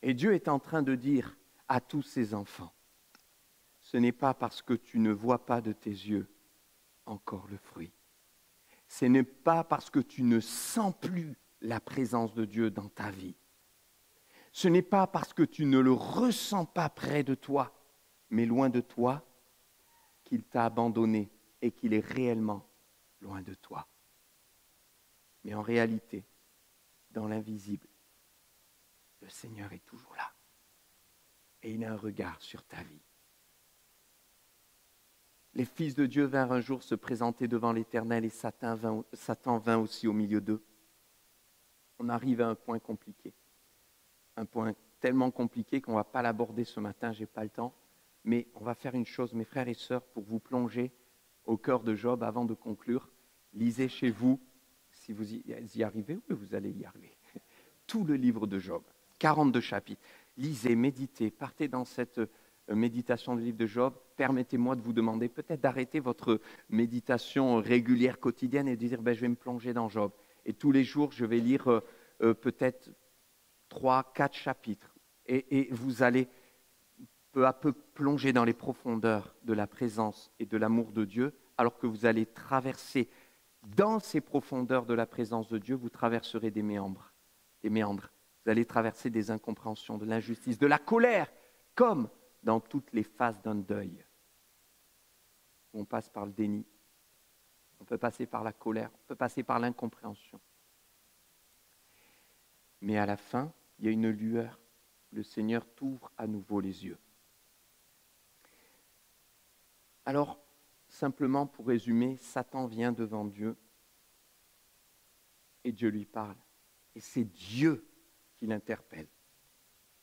Et Dieu est en train de dire à tous ses enfants, ce n'est pas parce que tu ne vois pas de tes yeux encore le fruit. Ce n'est pas parce que tu ne sens plus la présence de Dieu dans ta vie. Ce n'est pas parce que tu ne le ressens pas près de toi, mais loin de toi, qu'il t'a abandonné et qu'il est réellement loin de toi. Mais en réalité, dans l'invisible, le Seigneur est toujours là. Et il a un regard sur ta vie. Les fils de Dieu vinrent un jour se présenter devant l'Éternel et Satan vint aussi au milieu d'eux. On arrive à un point compliqué. Un point tellement compliqué qu'on ne va pas l'aborder ce matin, je n'ai pas le temps. Mais on va faire une chose, mes frères et sœurs, pour vous plonger au cœur de Job avant de conclure. Lisez chez vous, si vous y arrivez, oui, vous allez y arriver. Tout le livre de Job, 42 chapitres. Lisez, méditez, partez dans cette méditation du livre de Job. Permettez-moi de vous demander peut-être d'arrêter votre méditation régulière quotidienne et de dire, je vais me plonger dans Job. Et tous les jours, je vais lire peut-être 3, 4 chapitres, et vous allez peu à peu plonger dans les profondeurs de la présence et de l'amour de Dieu, alors que vous allez traverser dans ces profondeurs de la présence de Dieu, vous traverserez des méandres. Vous allez traverser des incompréhensions, de l'injustice, de la colère, comme dans toutes les phases d'un deuil. On passe par le déni, on peut passer par la colère, on peut passer par l'incompréhension. Mais à la fin, il y a une lueur. Le Seigneur t'ouvre à nouveau les yeux. Alors, simplement pour résumer, Satan vient devant Dieu et Dieu lui parle. Et c'est Dieu qui l'interpelle.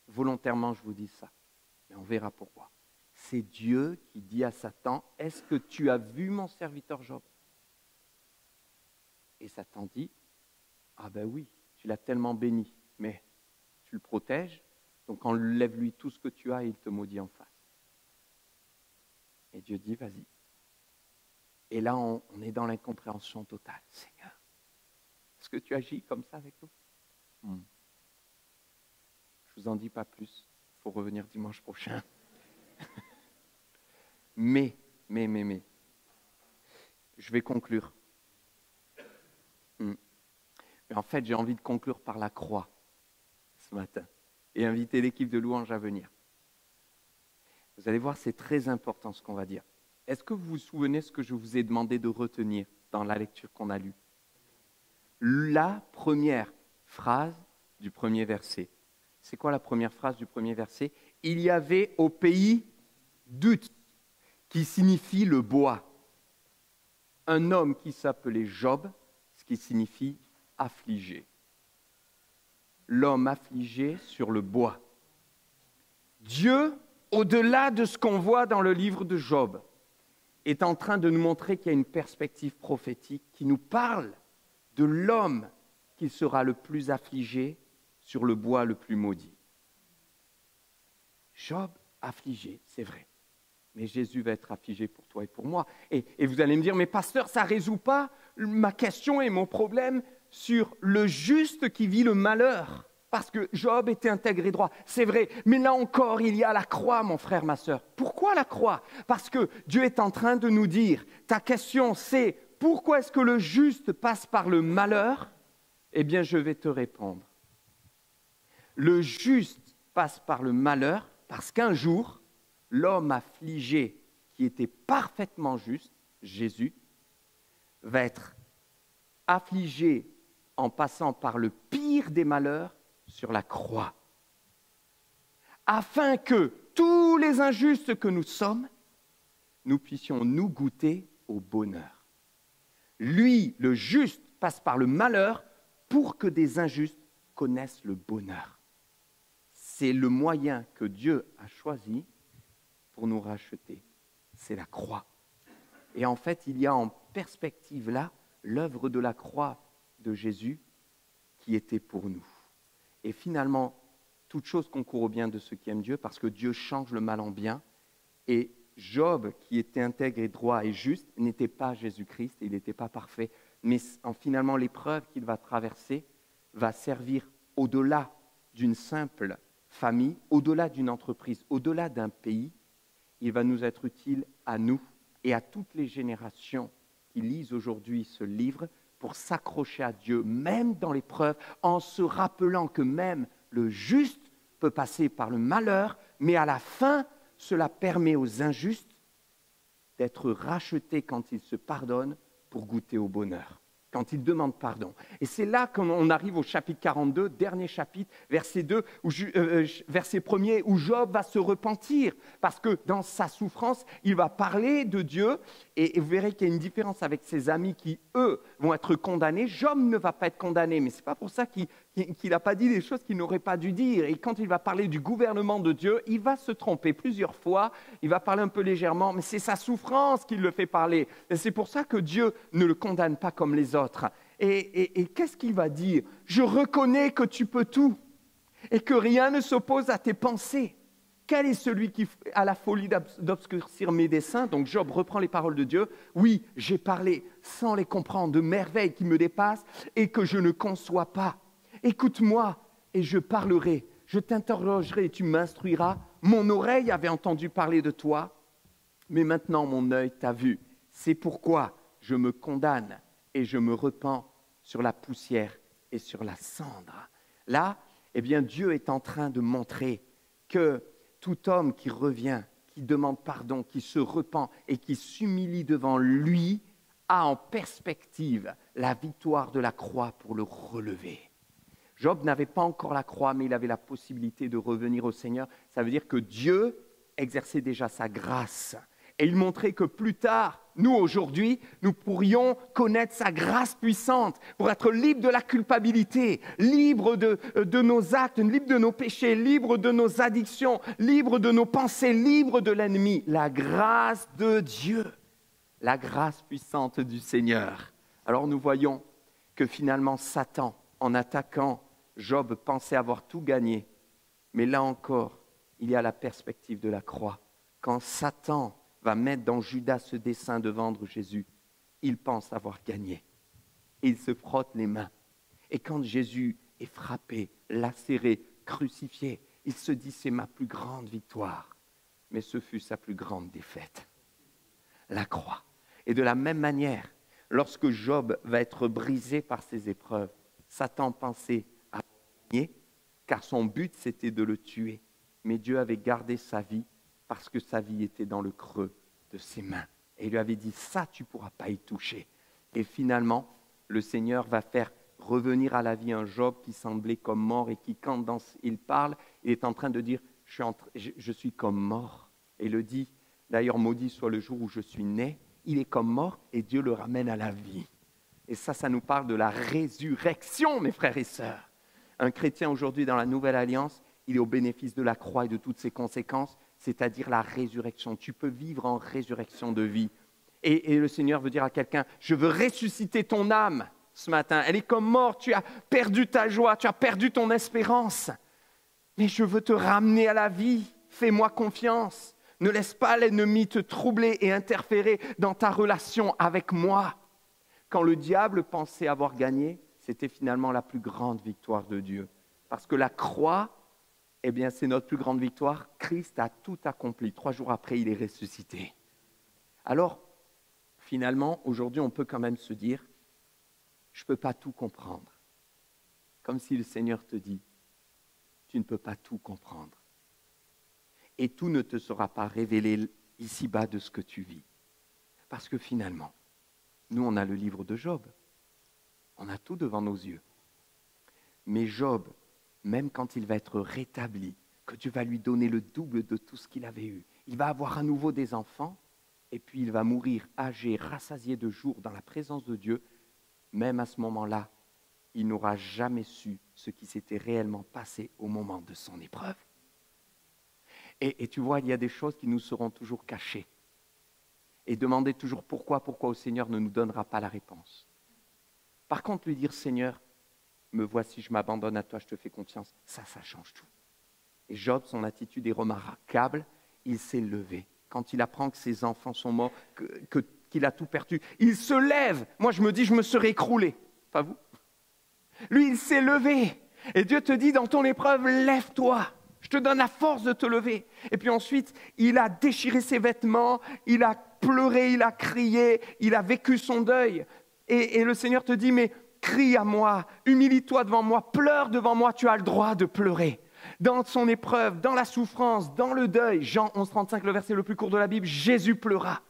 Volontairement, je vous dis ça, mais on verra pourquoi. C'est Dieu qui dit à Satan, « Est-ce que tu as vu mon serviteur Job ?» Et Satan dit, « Ah ben oui, tu l'as tellement béni, mais tu le protèges, donc enlève-lui tout ce que tu as et il te maudit en face. » Et Dieu dit, vas-y. Et là, on est dans l'incompréhension totale. Seigneur, est-ce que tu agis comme ça avec nous? Je ne vous en dis pas plus. Il faut revenir dimanche prochain. Mais, je vais conclure. Mais en fait, j'ai envie de conclure par la croix ce matin et inviter l'équipe de louange à venir. Vous allez voir, c'est très important ce qu'on va dire. Est-ce que vous vous souvenez ce que je vous ai demandé de retenir dans la lecture qu'on a lue? La première phrase du premier verset. C'est quoi la première phrase du premier verset? Il y avait au pays d'Uth, qui signifie le bois, un homme qui s'appelait Job, ce qui signifie affligé. L'homme affligé sur le bois. Dieu, au-delà de ce qu'on voit dans le livre de Job, est en train de nous montrer qu'il y a une perspective prophétique qui nous parle de l'homme qui sera le plus affligé sur le bois le plus maudit. Job affligé, c'est vrai. Mais Jésus va être affligé pour toi et pour moi. Et vous allez me dire, mais pasteur, ça ne résout pas ma question et mon problème sur le juste qui vit le malheur. Parce que Job était intègre et droit. C'est vrai, mais là encore, il y a la croix, mon frère, ma sœur. Pourquoi la croix? Parce que Dieu est en train de nous dire, ta question c'est, pourquoi est-ce que le juste passe par le malheur? Eh bien, je vais te répondre. Le juste passe par le malheur parce qu'un jour, l'homme affligé qui était parfaitement juste, Jésus, va être affligé en passant par le pire des malheurs sur la croix, afin que tous les injustes que nous sommes, nous puissions nous goûter au bonheur. Lui, le juste, passe par le malheur pour que des injustes connaissent le bonheur. C'est le moyen que Dieu a choisi pour nous racheter. C'est la croix. Et en fait, il y a en perspective là l'œuvre de la croix de Jésus qui était pour nous. Et finalement, toute chose concourt au bien de ceux qui aiment Dieu parce que Dieu change le mal en bien. Et Job, qui était intègre et droit et juste, n'était pas Jésus-Christ, il n'était pas parfait. Mais finalement, l'épreuve qu'il va traverser va servir au-delà d'une simple famille, au-delà d'une entreprise, au-delà d'un pays. Il va nous être utile à nous et à toutes les générations qui lisent aujourd'hui ce livre pour s'accrocher à Dieu, même dans l'épreuve, en se rappelant que même le juste peut passer par le malheur, mais à la fin, cela permet aux injustes d'être rachetés quand ils se pardonnent pour goûter au bonheur, quand ils demandent pardon. Et c'est là qu'on arrive au chapitre 42, dernier chapitre, verset 2, verset 1er, où Job va se repentir, parce que dans sa souffrance, il va parler de Dieu, et vous verrez qu'il y a une différence avec ses amis qui, eux, vont être condamnés. Job ne va pas être condamné, mais ce n'est pas pour ça qu'il n'a pas dit des choses qu'il n'aurait pas dû dire. Et quand il va parler du gouvernement de Dieu, il va se tromper plusieurs fois, il va parler un peu légèrement, mais c'est sa souffrance qui le fait parler. Et c'est pour ça que Dieu ne le condamne pas comme les autres. Et qu'est-ce qu'il va dire? Je reconnais que tu peux tout et que rien ne s'oppose à tes pensées. Quel est celui qui a la folie d'obscurcir mes desseins? Donc Job reprend les paroles de Dieu. Oui, j'ai parlé sans les comprendre, de merveilles qui me dépassent et que je ne conçois pas. Écoute-moi et je parlerai. Je t'interrogerai et tu m'instruiras. Mon oreille avait entendu parler de toi, mais maintenant mon œil t'a vu. C'est pourquoi je me condamne et je me repens sur la poussière et sur la cendre. Là, eh bien, Dieu est en train de montrer que tout homme qui revient, qui demande pardon, qui se repent et qui s'humilie devant lui, a en perspective la victoire de la croix pour le relever. Job n'avait pas encore la croix, mais il avait la possibilité de revenir au Seigneur. Ça veut dire que Dieu exerçait déjà sa grâce. Et il montrait que plus tard, nous aujourd'hui, nous pourrions connaître sa grâce puissante pour être libres de la culpabilité, libres de nos actes, libres de nos péchés, libres de nos addictions, libres de nos pensées, libres de l'ennemi. La grâce de Dieu, la grâce puissante du Seigneur. Alors nous voyons que finalement Satan, en attaquant Job, pensait avoir tout gagné. Mais là encore, il y a la perspective de la croix. Quand Satan va mettre dans Judas ce dessein de vendre Jésus, il pense avoir gagné. Et il se frotte les mains. Et quand Jésus est frappé, lacéré, crucifié, il se dit, c'est ma plus grande victoire. Mais ce fut sa plus grande défaite. La croix. Et de la même manière, lorsque Job va être brisé par ses épreuves, Satan pensait à gagner, car son but c'était de le tuer. Mais Dieu avait gardé sa vie, parce que sa vie était dans le creux de ses mains. Et il lui avait dit, ça, tu ne pourras pas y toucher. Et finalement, le Seigneur va faire revenir à la vie un Job qui semblait comme mort et qui, quand il parle, il est en train de dire, je suis comme mort. Et il le dit, d'ailleurs, maudit soit le jour où je suis né. Il est comme mort et Dieu le ramène à la vie. Et ça nous parle de la résurrection, mes frères et sœurs. Un chrétien aujourd'hui dans la Nouvelle Alliance, il est au bénéfice de la croix et de toutes ses conséquences, c'est-à-dire la résurrection. Tu peux vivre en résurrection de vie. Et le Seigneur veut dire à quelqu'un, je veux ressusciter ton âme ce matin. Elle est comme morte, tu as perdu ta joie, tu as perdu ton espérance. Mais je veux te ramener à la vie, fais-moi confiance. Ne laisse pas l'ennemi te troubler et interférer dans ta relation avec moi. Quand le diable pensait avoir gagné, c'était finalement la plus grande victoire de Dieu. Parce que la croix, eh bien, c'est notre plus grande victoire. Christ a tout accompli. 3 jours après, il est ressuscité. Alors, finalement, aujourd'hui, on peut quand même se dire, je ne peux pas tout comprendre. Comme si le Seigneur te dit, tu ne peux pas tout comprendre. Et tout ne te sera pas révélé ici-bas de ce que tu vis. Parce que finalement, nous, on a le livre de Job. On a tout devant nos yeux. Mais Job, même quand il va être rétabli, que Dieu va lui donner le double de tout ce qu'il avait eu, il va avoir à nouveau des enfants, et puis il va mourir âgé, rassasié de jours dans la présence de Dieu. Même à ce moment-là, il n'aura jamais su ce qui s'était réellement passé au moment de son épreuve. Et tu vois, il y a des choses qui nous seront toujours cachées. Et demander toujours pourquoi au Seigneur ne nous donnera pas la réponse. Par contre, lui dire, Seigneur, me voici, je m'abandonne à toi, je te fais confiance, ça change tout. Et Job, son attitude est remarquable, il s'est levé. Quand il apprend que ses enfants sont morts, qu'il a tout perdu, il se lève. Moi, je me dis, je me serais écroulé. Pas vous? Lui, il s'est levé. Et Dieu te dit, dans ton épreuve, lève-toi. Je te donne la force de te lever. Et puis ensuite, il a déchiré ses vêtements, il a pleuré, il a crié, il a vécu son deuil. Et le Seigneur te dit, mais crie à moi, humilie-toi devant moi, pleure devant moi, tu as le droit de pleurer. Dans son épreuve, dans la souffrance, dans le deuil, Jean 11,35, le verset le plus court de la Bible, Jésus pleura.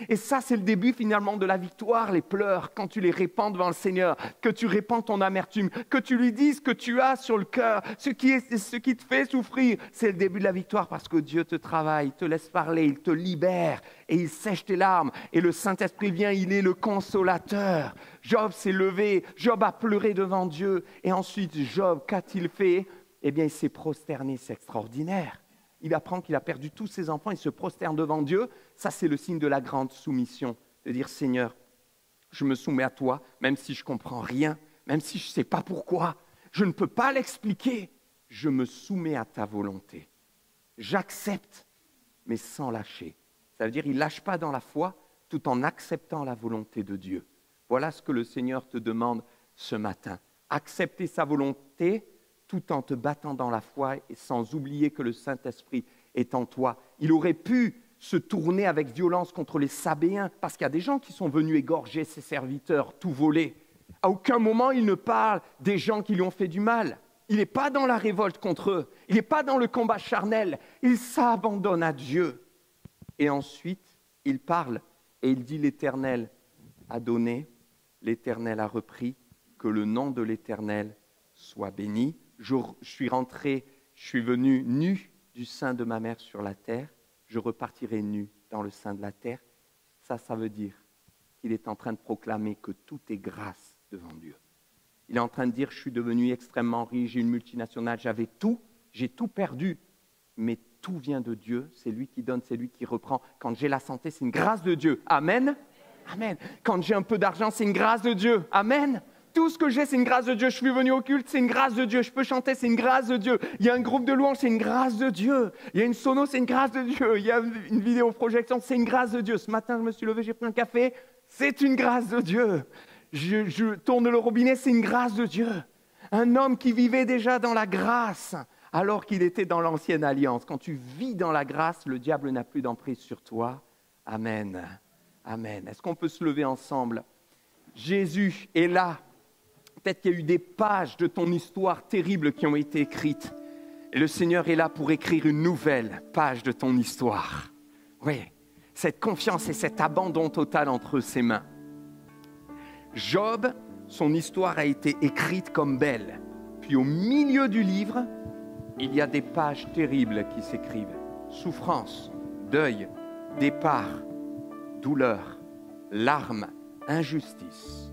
Et ça, c'est le début finalement de la victoire, les pleurs, quand tu les répands devant le Seigneur, que tu répands ton amertume, que tu lui dises ce que tu as sur le cœur, ce qui te fait souffrir. C'est le début de la victoire parce que Dieu te travaille, il te laisse parler, il te libère et il sèche tes larmes. Et le Saint-Esprit vient, il est le consolateur. Job s'est levé, Job a pleuré devant Dieu. Et ensuite, Job, qu'a-t-il fait? Eh bien, il s'est prosterné, c'est extraordinaire. Il apprend qu'il a perdu tous ses enfants, il se prosterne devant Dieu. Ça, c'est le signe de la grande soumission, de dire, Seigneur, je me soumets à toi, même si je ne comprends rien, même si je ne sais pas pourquoi, je ne peux pas l'expliquer, je me soumets à ta volonté. J'accepte, mais sans lâcher. Ça veut dire, il ne lâche pas dans la foi, tout en acceptant la volonté de Dieu. Voilà ce que le Seigneur te demande ce matin. Accepter sa volonté, tout en te battant dans la foi et sans oublier que le Saint-Esprit est en toi. Il aurait pu se tourner avec violence contre les Sabéens, parce qu'il y a des gens qui sont venus égorger ses serviteurs, tout voler. À aucun moment il ne parle des gens qui lui ont fait du mal. Il n'est pas dans la révolte contre eux, il n'est pas dans le combat charnel, il s'abandonne à Dieu. Et ensuite, il parle et il dit, l'Éternel a donné, l'Éternel a repris, que le nom de l'Éternel soit béni. Je suis venu nu du sein de ma mère sur la terre, je repartirai nu dans le sein de la terre. Ça veut dire qu'il est en train de proclamer que tout est grâce devant Dieu. Il est en train de dire, je suis devenu extrêmement riche, j'ai une multinationale, j'avais tout, j'ai tout perdu, mais tout vient de Dieu, c'est lui qui donne, c'est lui qui reprend. Quand j'ai la santé, c'est une grâce de Dieu. Amen. Amen. Quand j'ai un peu d'argent, c'est une grâce de Dieu. Amen. Tout ce que j'ai, c'est une grâce de Dieu. Je suis venu au culte, c'est une grâce de Dieu. Je peux chanter, c'est une grâce de Dieu. Il y a un groupe de louanges, c'est une grâce de Dieu. Il y a une sono, c'est une grâce de Dieu. Il y a une vidéoprojection, c'est une grâce de Dieu. Ce matin, je me suis levé, j'ai pris un café, c'est une grâce de Dieu. Je tourne le robinet, c'est une grâce de Dieu. Un homme qui vivait déjà dans la grâce, alors qu'il était dans l'ancienne alliance. Quand tu vis dans la grâce, le diable n'a plus d'emprise sur toi. Amen. Amen. Est-ce qu'on peut se lever ensemble? Jésus est là. Peut-être qu'il y a eu des pages de ton histoire terrible qui ont été écrites. Et le Seigneur est là pour écrire une nouvelle page de ton histoire. Oui, cette confiance et cet abandon total entre ses mains. Job, son histoire a été écrite comme belle. Puis au milieu du livre, il y a des pages terribles qui s'écrivent. Souffrance, deuil, départ, douleur, larmes, injustice.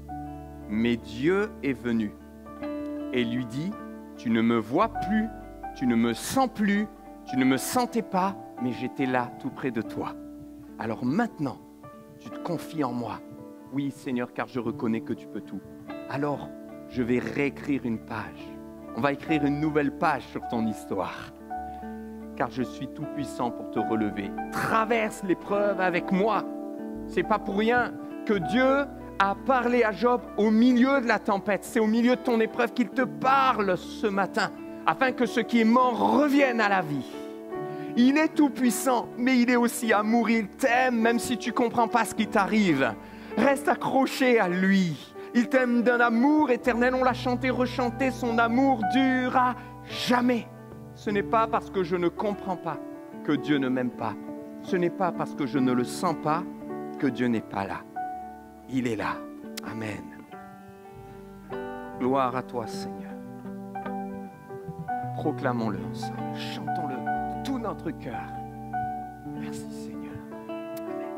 Mais Dieu est venu et lui dit, tu ne me vois plus, tu ne me sens plus, tu ne me sentais pas, mais j'étais là tout près de toi. Alors maintenant, tu te confies en moi. Oui, Seigneur, car je reconnais que tu peux tout. Alors, je vais réécrire une page. On va écrire une nouvelle page sur ton histoire. Car je suis tout puissant pour te relever. Traverse l'épreuve avec moi. C'est pas pour rien que Dieu a parlé à Job au milieu de la tempête. C'est au milieu de ton épreuve qu'il te parle ce matin, afin que ce qui est mort revienne à la vie. Il est tout puissant, mais il est aussi amour. Il t'aime, même si tu ne comprends pas ce qui t'arrive. Reste accroché à lui. Il t'aime d'un amour éternel. On l'a chanté, rechanté. Son amour durera Jamais. Ce n'est pas parce que je ne comprends pas que Dieu ne m'aime pas. Ce n'est pas parce que je ne le sens pas que Dieu n'est pas là. Il est là. Amen. Gloire à toi, Seigneur. Proclamons-le ensemble. Chantons-le de tout notre cœur. Merci, Seigneur. Amen.